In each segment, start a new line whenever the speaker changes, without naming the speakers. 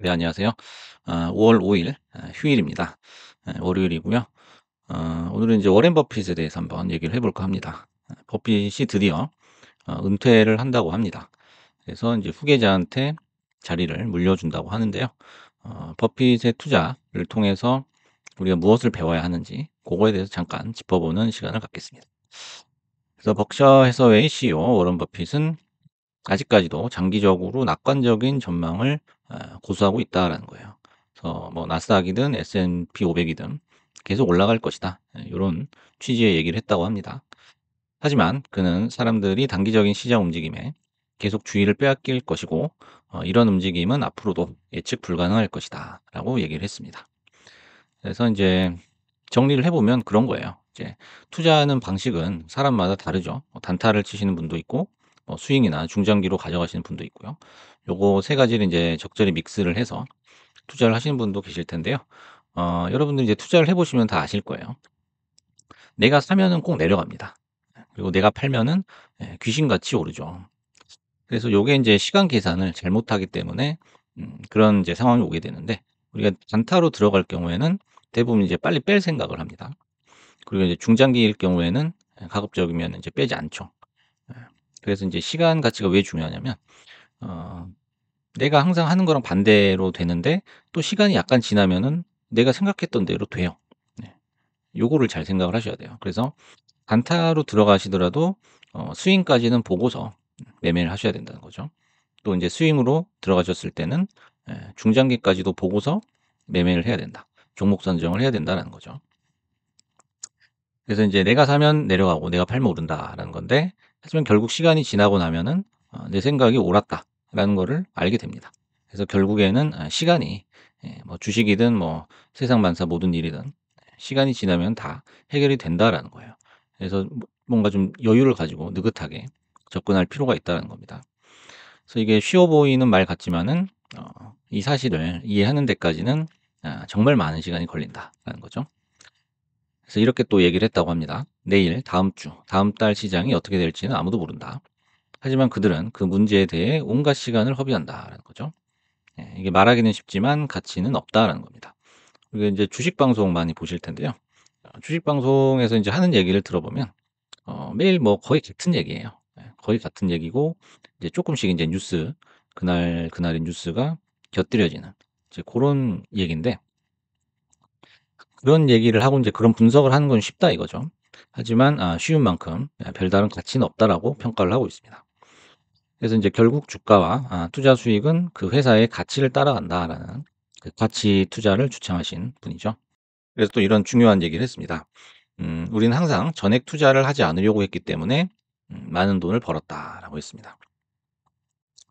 네, 안녕하세요. 5월 5일 휴일입니다. 월요일이고요. 오늘은 이제 워렌 버핏에 대해서 한번 얘기를 해 볼까 합니다. 버핏이 드디어 은퇴를 한다고 합니다. 그래서 이제 후계자한테 자리를 물려준다고 하는데요. 버핏의 투자를 통해서 우리가 무엇을 배워야 하는지 그거에 대해서 잠깐 짚어보는 시간을 갖겠습니다. 그래서 벅셔 해서웨이 CEO 워런 버핏은 아직까지도 장기적으로 낙관적인 전망을 고수하고 있다라는 거예요. 그래서 뭐 나스닥이든 S&P 500이든 계속 올라갈 것이다. 이런 취지의 얘기를 했다고 합니다. 하지만 그는 사람들이 단기적인 시장 움직임에 계속 주의를 빼앗길 것이고 이런 움직임은 앞으로도 예측 불가능할 것이다 라고 얘기를 했습니다. 그래서 이제 정리를 해보면 그런 거예요. 이제 투자하는 방식은 사람마다 다르죠. 단타를 치시는 분도 있고, 스윙이나 중장기로 가져가시는 분도 있고요. 요거 세 가지를 이제 적절히 믹스를 해서 투자를 하시는 분도 계실 텐데요. 여러분들이 이제 투자를 해보시면 다 아실 거예요. 내가 사면은 꼭 내려갑니다. 그리고 내가 팔면은 귀신같이 오르죠. 그래서 요게 이제 시간 계산을 잘못하기 때문에 그런 이제 상황이 오게 되는데, 우리가 단타로 들어갈 경우에는 대부분 이제 빨리 뺄 생각을 합니다. 그리고 이제 중장기일 경우에는 가급적이면 이제 빼지 않죠. 예. 그래서 인제 시간 가치가 왜 중요하냐면 어 내가 항상 하는 거랑 반대로 되는데 또 시간이 약간 지나면은 내가 생각했던 대로 돼요. 네. 요거를 잘 생각을 하셔야 돼요. 그래서 단타로 들어가시더라도 스윙까지는 보고서 매매를 하셔야 된다는 거죠. 또 인제 스윙으로 들어가셨을 때는 중장기까지도 보고서 매매를 해야 된다. 종목 선정을 해야 된다라는 거죠. 그래서 인제 '내가 사면 내려가고 내가 팔면 오른다.'라는 건데, 하지만 결국 시간이 지나고 나면은 '내 생각이 옳았다.'라는 거를 알게 됩니다. 그래서 결국에는 시간이, 뭐 주식이든 뭐 세상 만사 모든 일이든 시간이 지나면 다 해결이 된다라는 거예요. 그래서 뭔가 좀 여유를 가지고 느긋하게 접근할 필요가 있다는 겁니다. 그래서 이게 쉬워 보이는 말 같지만은 이 사실을 이해하는 데까지는 정말 많은 시간이 걸린다라는 거죠. 그래서 이렇게 또 얘기를 했다고 합니다. "내일, 다음 주, 다음 달 시장이 어떻게 될지는 아무도 모른다. 하지만 그들은 그 문제에 대해 온갖 시간을 허비한다."라는 거죠. 이게 말하기는 쉽지만 가치는 없다라는 겁니다. 그리고 인제 주식 방송 많이 보실 텐데요. 주식 방송에서 인제 하는 얘기를 들어보면 매일 뭐 거의 같은 얘기예요. 거의 같은 얘기고 이제 쪼끔씩 인제 뉴스, 그날의 뉴스가 곁들여지는 이제 고런 얘기인데, 그런 얘기를 하고 인제 그런 분석을 하는 건 쉽다 이거죠. 하지만 쉬운 만큼 별다른 가치는 없다라고 평가를 하고 있습니다. 그래서 인제 결국 주가와 투자 수익은 그 회사의 가치를 따라간다라는 그 가치 투자를 주창하신 분이죠. 그래서 또 이런 중요한 얘기를 했습니다. "우리는 항상 전액 투자를 하지 않으려고 했기 때문에 많은 돈을 벌었다."라고 했습니다.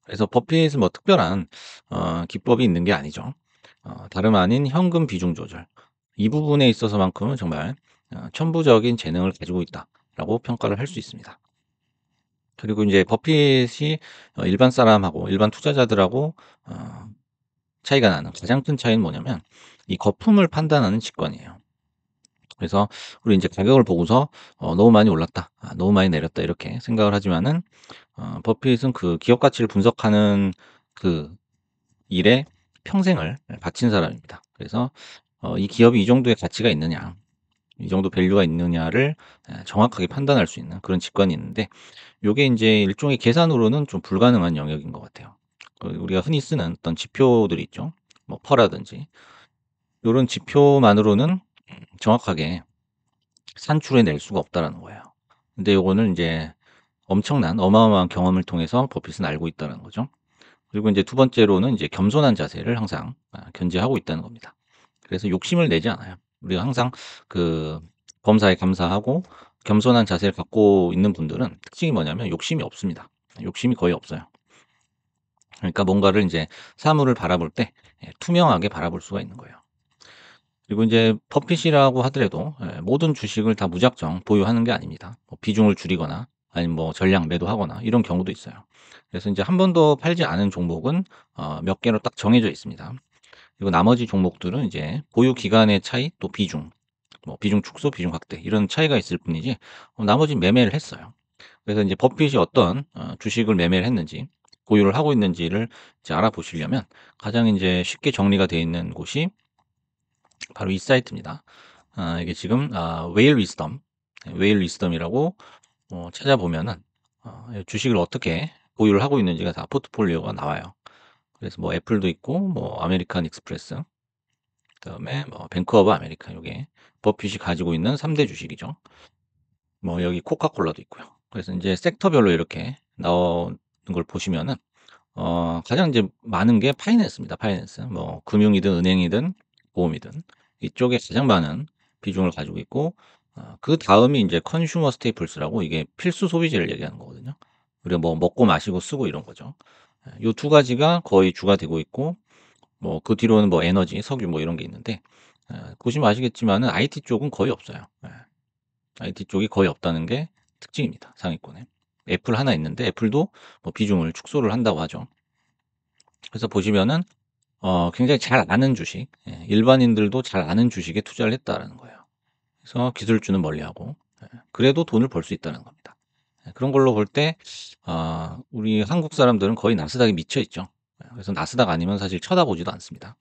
그래서 버핏은 뭐 특별한 기법이 있는 게 아니죠. 다름 아닌 현금 비중 조절. 이 부분에 있어서만큼은 정말 천부적인 재능을 가지고 있다라고 평가를 할 수 있습니다. 그리고 인제 버핏이 일반 사람하고 일반 투자자들하고 어 차이가 나는 가장 큰 차이는 뭐냐면 이 거품을 판단하는 직관이에요. 그래서 우리 인제 가격을 보고서 '너무 많이 올랐다. 너무 많이 내렸다.' 이렇게 생각을 하지만은 버핏은 그 기업 가치를 분석하는 그 일에 평생을 바친 사람입니다. 그래서 이 기업이 이 정도의 가치가 있느냐, 이 정도 밸류가 있느냐를 정확하게 판단할 수 있는 그런 직관이 있는데, 요게 인제 일종의 계산으로는 좀 불가능한 영역인 것 같아요. 우리가 흔히 쓰는 어떤 지표들이 있죠. 뭐 퍼라든지 요런 지표만으로는 정확하게 산출해 낼 수가 없다라는 거예요. 근데 요거는 인제 엄청난 어마어마한 경험을 통해서 버핏은 알고 있다는 거죠. 그리고 인제 두 번째로는 이제 겸손한 자세를 항상 견지하고 있다는 겁니다. 그래서 욕심을 내지 않아요. 우리가 항상 그 범사에 감사하고 겸손한 자세를 갖고 있는 분들은 특징이 뭐냐면 욕심이 없습니다. 욕심이 거의 없어요. 그러니까 뭔가를 인제 사물을 바라볼 때 투명하게 바라볼 수가 있는 거예요. 그리고 인제 버핏이라고 하더라도 모든 주식을 다 무작정 보유하는 게 아닙니다. 뭐 비중을 줄이거나 아니면 뭐 전량 매도하거나 이런 경우도 있어요. 그래서 인제 한 번도 팔지 않은 종목은 몇 개로 딱 정해져 있습니다. 그리고 나머지 종목들은 이제 보유 기간의 차이, 또 비중, 뭐 비중 축소, 비중 확대 이런 차이가 있을 뿐이지 나머지는 매매를 했어요. 그래서 인제 버핏이 어떤 주식을 매매를 했는지 보유를 하고 있는지를 이제 알아보시려면 가장 인제 쉽게 정리가 되어 있는 곳이 바로 이 사이트입니다. 이게 지금 웨일 위즈덤, 웨일 위즈덤이라고 찾아보면은 주식을 어떻게 보유를 하고 있는지가 다 포트폴리오가 나와요. 그래서 뭐 애플도 있고 뭐 아메리칸 익스프레스, 그다음에 뭐 뱅크 오브 아메리카, 요게 버핏이 가지고 있는 3대 주식이죠. 뭐 여기 코카콜라도 있고요. 그래서 인제 섹터별로 이렇게 나오는 걸 보시면은 가장 이제 많은 게 파이낸스입니다. 파이낸스. 뭐 금융이든 은행이든 보험이든 이쪽에 가장 많은 비중을 가지고 있고, 그다음이 인제 컨슈머 스테이플스라고, 이게 필수 소비재를 얘기하는 거거든요. 우리가 뭐 먹고 마시고 쓰고 이런 거죠. 요 두 가지가 거의 주가 되고 있고, 뭐 그 뒤로는 뭐 에너지, 석유 뭐 이런 게 있는데, 보시면 아시겠지만은 IT 쪽은 거의 없어요. IT 쪽이 거의 없다는 게 특징입니다, 상위권에. 애플 하나 있는데 애플도 뭐 비중을 축소를 한다고 하죠. 그래서 보시면은 굉장히 잘 아는 주식, 일반인들도 잘 아는 주식에 투자를 했다라는 거예요. 그래서 기술주는 멀리하고, 그래도 돈을 벌 수 있다는 겁니다. 그런 걸로 볼 때 우리 한국 사람들은 거의 나스닥에 미쳐 있죠. 그래서 나스닥 아니면 사실 쳐다보지도 않습니다.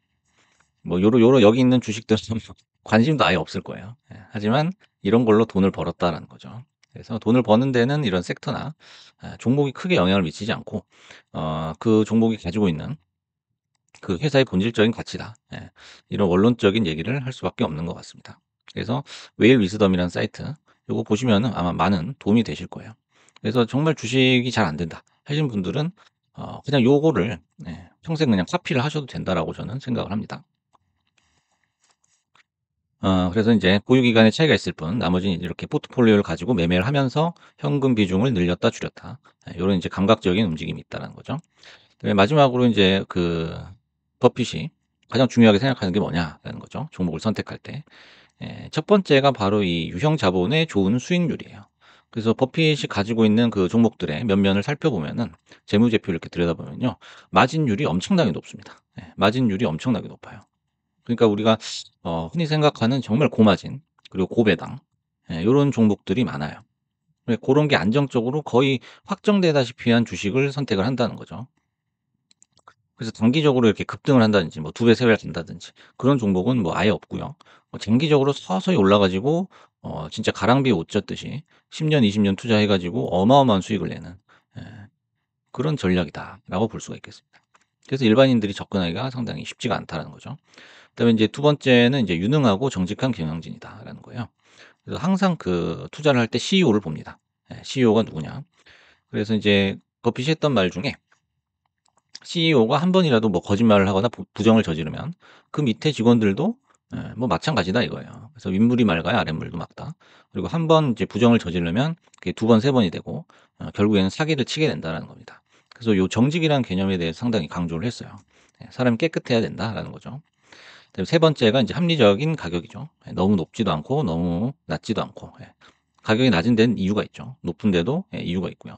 뭐 요런 여기 있는 주식들은 관심도 아예 없을 거예요. 하지만 이런 걸로 돈을 벌었다라는 거죠. 그래서 돈을 버는 데는 이런 섹터나 종목이 크게 영향을 미치지 않고, 그 종목이 가지고 있는 그 회사의 본질적인 가치다, 이런 원론적인 얘기를 할 수밖에 없는 것 같습니다. 그래서 웨일 위즈덤이라는 사이트, 요거 보시면은 아마 많은 도움이 되실 거예요. 그래서 정말 주식이 잘 안 된다 하시는 분들은 그냥 요거를 평생 그냥 카피를 하셔도 된다라고 저는 생각을 합니다. 그래서 인제 보유 기간의 차이가 있을 뿐 나머지는 이렇게 포트폴리오를 가지고 매매를 하면서 현금 비중을 늘렸다 줄였다, 요런 인제 감각적인 움직임이 있다라는 거죠. 마지막으로 인제 버핏이 가장 중요하게 생각하는 게 뭐냐라는 거죠, 종목을 선택할 때. 첫 번째가 바로 이 유형 자본의 좋은 수익률이에요. 그래서 버핏이 가지고 있는 그 종목들의 면면을 살펴보면은, 재무제표 이렇게 들여다보면요, 마진율이 엄청나게 높습니다. 마진율이 엄청나게 높아요. 그러니까 우리가 흔히 생각하는 정말 고마진, 그리고 고배당, 요런 종목들이 많아요. 고런 게 안정적으로 거의 확정되다시피 한 주식을 선택을 한다는 거죠. 그래서 단기적으로 이렇게 급등을 한다든지 뭐 2배, 3 배를 간다든지 그런 종목은 뭐 아예 없고요. 장기적으로 서서히 올라 가지고 진짜 가랑비에 옷 젖듯이 10년, 20년 투자해 가지고 어마어마한 수익을 내는, 예, 그런 전략이다라고 볼 수가 있겠습니다. 그래서 일반인들이 접근하기가 상당히 쉽지가 않다라는 거죠. 그다음에 인제 두 번째는 인제 유능하고 정직한 경영진이다라는 거예요. 그래서 항상 그 투자를 할 때 CEO를 봅니다. CEO가 누구냐. 그래서 인제 버핏이 했던 말 중에, CEO가 한 번이라도 뭐 거짓말을 하거나 부정을 저지르면 그 밑에 직원들도 뭐 마찬가지다 이거예요. 그래서 윗물이 맑아야 아랫물도 맑다. 그리고 한 번 이제 부정을 저지르면 그게 두 번, 세 번이 되고 결국에는 사기를 치게 된다라는 겁니다. 그래서 요 정직이라는 개념에 대해서 상당히 강조를 했어요. 사람이 깨끗해야 된다라는 거죠. 그다음에 세 번째가 인제 합리적인 가격이죠. 너무 높지도 않고 너무 낮지도 않고. 가격이 낮은 데는 이유가 있죠. 높은 데도 이유가 있고요.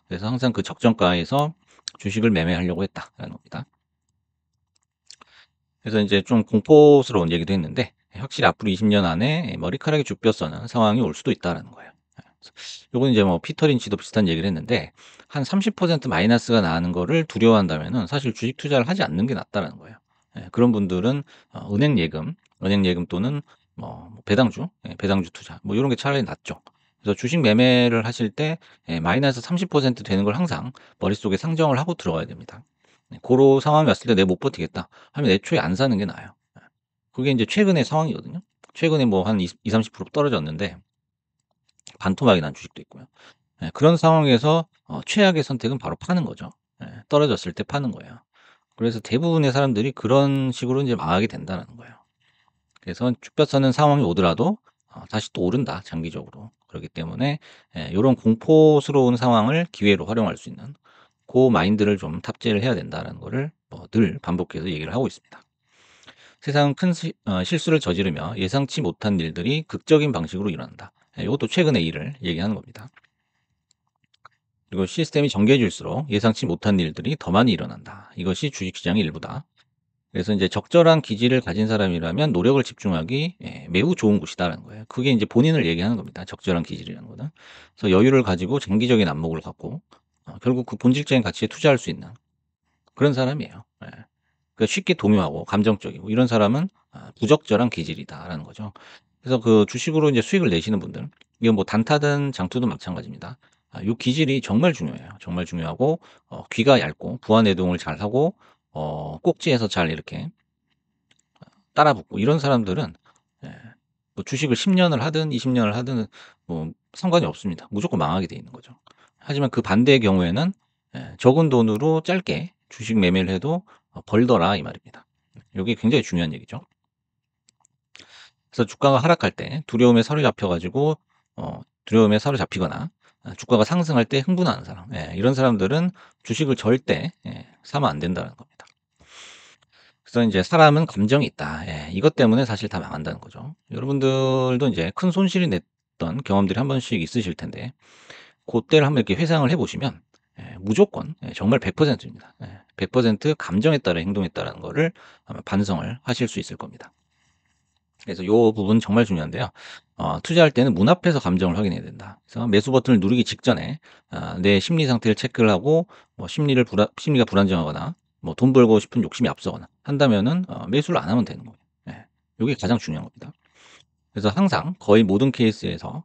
그래서 항상 그 적정가에서 주식을 매매하려고 했다라는 겁니다. 그래서 인제 좀 공포스러운 얘기도 했는데, 확실히 앞으로 20년 안에 머리카락이 쭈뼛서는 상황이 올 수도 있다라는 거예요. 그래서 요건 이제 뭐 피터 린치도 비슷한 얘기를 했는데, 한 30% 마이너스가 나는 거를 두려워한다면은 사실 주식 투자를 하지 않는 게 낫다라는 거예요. 그런 분들은 은행 예금 또는 뭐 배당주, 배당주 투자 뭐 요런 게 차라리 낫죠. 그래서 주식 매매를 하실 때 마이너스 30% 되는 걸 항상 머릿속에 상정을 하고 들어가야 됩니다. 고런 상황이 왔을 때 '내가 못 버티겠다.' 하면 애초에 안 사는 게 나아요. 그게 인제 최근의 상황이거든요. 최근에 뭐 한 20-30% 떨어졌는데 반토막이 난 주식도 있고요. 그런 상황에서 최악의 선택은 바로 파는 거죠. 떨어졌을 때 파는 거예요. 그래서 대부분의 사람들이 그런 식으로 인제 망하게 된다라는 거예요. 그래서 쭈뼛서는 상황이 오더라도 다시 또 오른다, 장기적으로. 그렇기 때문에 요런 공포스러운 상황을 기회로 활용할 수 있는 고 마인드를 좀 탑재를 해야 된다라는 거를 늘 반복해서 얘기를 하고 있습니다. 세상은 큰 실수를 저지르며 예상치 못한 일들이 극적인 방식으로 일어난다. 이것도 최근의 일을 얘기하는 겁니다. 그리고 시스템이 정교해질수록 예상치 못한 일들이 더 많이 일어난다. 이것이 주식시장의 일부다. 그래서 이제 적절한 기질을 가진 사람이라면 노력을 집중하기 매우 좋은 곳이다라는 거예요. 그게 이제 본인을 얘기하는 겁니다, 적절한 기질이라는 거는. 그래서 여유를 가지고 장기적인 안목을 갖고 결국 그 본질적인 가치에 투자할 수 있는 그런 사람이에요. 예. 그러니까 쉽게 동요하고 감정적이고 이런 사람은 '부적절한 기질이다.'라는 거죠. 그래서 그 주식으로 이제 수익을 내시는 분들, 이건 뭐 단타든 장투든 마찬가지입니다. 요 기질이 정말 중요해요. 정말 중요하고 귀가 얇고 부하내동을 잘하고 꼭지에서 잘 이렇게 따라붙고 이런 사람들은, 예, 뭐 주식을 10 년을 하든 20 년을 하든 뭐 상관이 없습니다. 무조건 망하게 돼 있는 거죠. 하지만 그 반대의 경우에는 적은 돈으로 짧게 주식 매매를 해도 벌더라 이 말입니다. 요게 굉장히 중요한 얘기죠. 그래서 주가가 하락할 때 두려움에 사로잡혀 가지고 두려움에 사로잡히거나 주가가 상승할 때 흥분하는 사람, 이런 사람들은 주식을 절대 사면 안 된다는 겁니다. 그래서 인제 '사람은 감정이 있다.' 이것 때문에 사실 다 망한다는 거죠. 여러분들도 인제 큰 손실이 냈던 경험들이 한 번씩 있으실 텐데 고때를 한번 이렇게 회상을 해 보시면 무조건 정말 100% 입니다. 100% 감정에 따라 행동했다라는 거를 아마 반성을 하실 수 있을 겁니다. 그래서 요 부분 정말 중요한데요. 투자할 때는 문 앞에서 감정을 확인해야 된다. 그래서 매수 버튼을 누르기 직전에 내 심리 상태를 체크를 하고 뭐 심리가 불안정하거나 뭐 돈 벌고 싶은 욕심이 앞서거나 한다면은 매수를 안 하면 되는 거예요. 예. 요게 가장 중요한 겁니다. 그래서 항상 거의 모든 케이스에서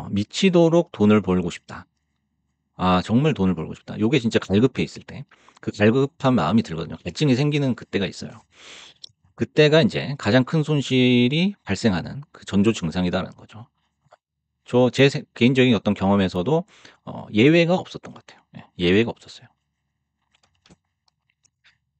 '미치도록 돈을 벌고 싶다.' 정말 돈을 벌고 싶다. 요게 진짜 갈급해 있을 때 그 갈급한 마음이 들거든요. 갈증이 생기는 그때가 있어요. 그때가 인제 가장 큰 손실이 발생하는 그 전조 증상이다라는 거죠. 제 개인적인 어떤 경험에서도 예외가 없었던 것 같아요. 예외가 없었어요.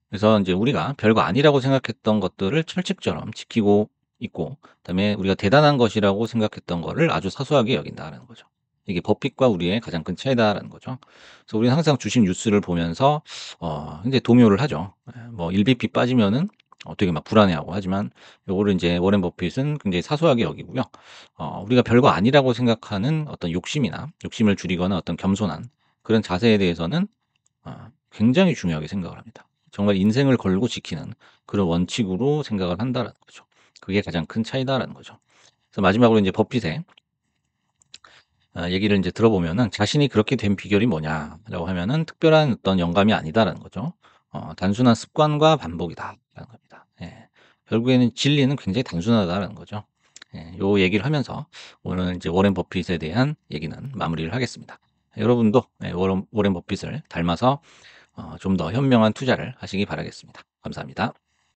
그래서 인제 우리가 별거 아니라고 생각했던 것들을 철칙처럼 지키고 있고, 그다음에 우리가 대단한 것이라고 생각했던 거를 아주 사소하게 여긴다라는 거죠. 이게 버핏과 우리의 가장 큰 차이다라는 거죠. 그래서 우리는 항상 주식 뉴스를 보면서 굉장히 동요를 하죠. 뭐 1 BP 빠지면은 되게 막 불안해하고 하지만 요거를 인제 워렌 버핏은 굉장히 사소하게 여기고요. 우리가 별거 아니라고 생각하는 어떤 욕심을 줄이거나 어떤 겸손한 그런 자세에 대해서는 굉장히 중요하게 생각을 합니다. 정말 인생을 걸고 지키는 그런 원칙으로 생각을 한다라는 거죠. 그게 가장 큰 차이다라는 거죠. 그래서 마지막으로 인제 버핏의 얘기를 인제 들어보면은 "자신이 그렇게 된 비결이 뭐냐?"라고 하면은 "특별한 어떤 영감이 아니다."라는 거죠. "단순한 습관과 반복이다."라는 겁니다. 예. 결국에는 진리는 굉장히 단순하다라는 거죠. 요 얘기를 하면서 오늘 인제 워렌 버핏에 대한 얘기는 마무리를 하겠습니다. 여러분도 워렌 버핏을 닮아서 좀 더 현명한 투자를 하시기 바라겠습니다. 감사합니다.